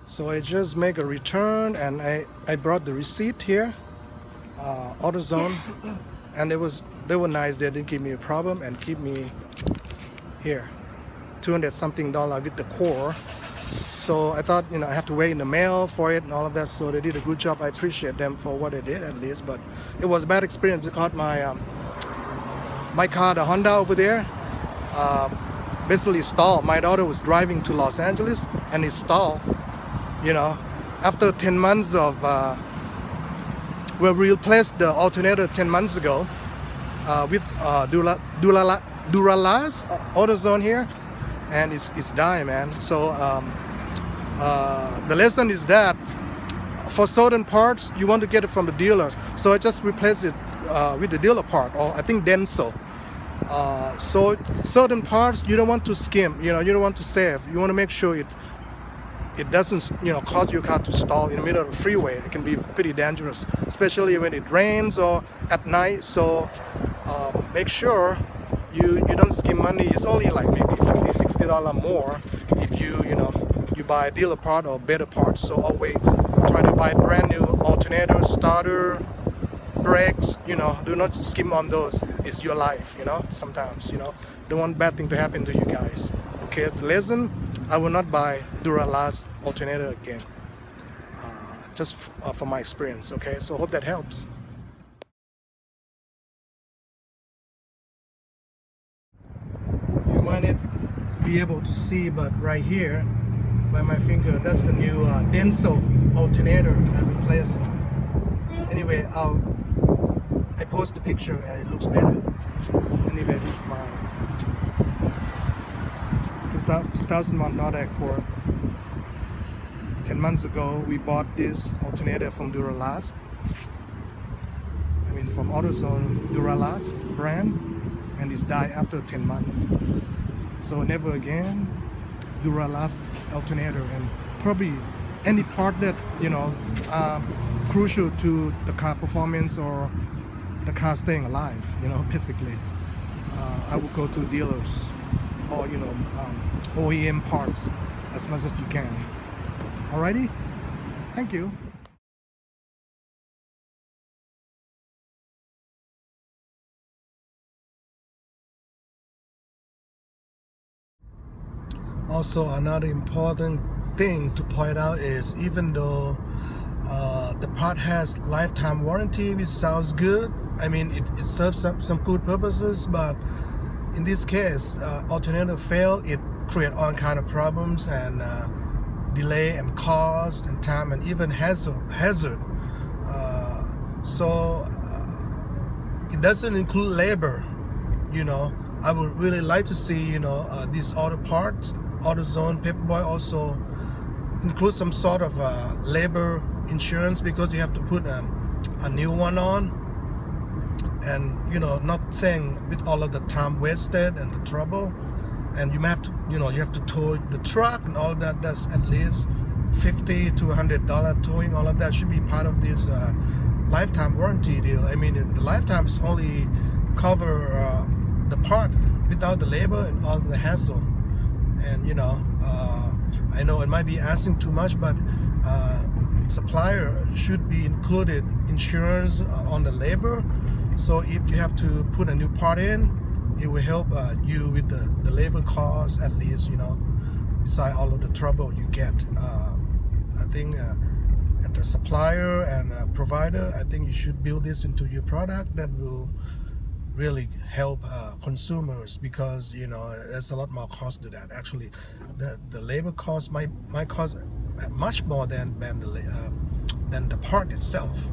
So I just make a return, and I brought the receipt here, AutoZone, and they were nice. They didn't give me a problem and keep me here, $200 something with the core. So I thought, I have to wait in the mail for it and all of that. So they did a good job. I appreciate them for what they did, at least. But it was a bad experience because my car, the Honda over there, basically stalled. My daughter was driving to Los Angeles and it stalled. After 10 months of we replaced the alternator 10 months ago with Duralast AutoZone here, and it's dying, man. So the lesson is that for certain parts you want to get it from the dealer, so I just replace it with the dealer part, or I think Denso. So certain parts you don't want to skim, you don't want to save. You want to make sure it doesn't cause your car to stall in the middle of the freeway. It can be pretty dangerous, especially when it rains or at night. So make sure you don't skim money. It's only like maybe $50-$60 more if you buy a dealer part or better parts. So always try to buy brand new alternator, starter, brakes. Do not skim on those. It's your life. Sometimes don't want bad thing to happen to you guys. Okay, as a lesson, I will not buy Duralast alternator again, just from my experience. Okay, so hope that helps. You might not be able to see, but right here by my finger, that's the new Denso alternator I replaced. Anyway, I post the picture and it looks better. Anyway, this is my 2001 Nordic core. 10 months ago we bought this alternator from Duralast. From AutoZone Duralast brand, and it's died after 10 months. So never again Duralast alternator, and probably any part that crucial to the car performance or the car staying alive, basically I would go to dealers or OEM parts as much as you can. Alrighty, thank you. Also, another important thing to point out is, even though the part has lifetime warranty, which sounds good, it serves some good purposes, but in this case, alternator fail, it create all kind of problems and delay and cost and time and even hazard. So it doesn't include labor. I would really like to see these auto parts, AutoZone Paperboy also include some sort of labor insurance, because you have to put a new one on. And not saying with all of the time wasted and the trouble, and you have to you have to tow the truck and all that. That's at least $50 to $100 towing. All of that should be part of this lifetime warranty deal. The lifetime is only cover the part without the labor and all the hassle. And I know it might be asking too much, but supplier should be included insurance on the labor. So if you have to put a new part in, it will help you with the labor costs, at least, beside all of the trouble you get. I think at the supplier and provider, I think you should build this into your product. That will really help consumers, because there's a lot more cost to that. Actually, the labor cost might cost much more than the part itself.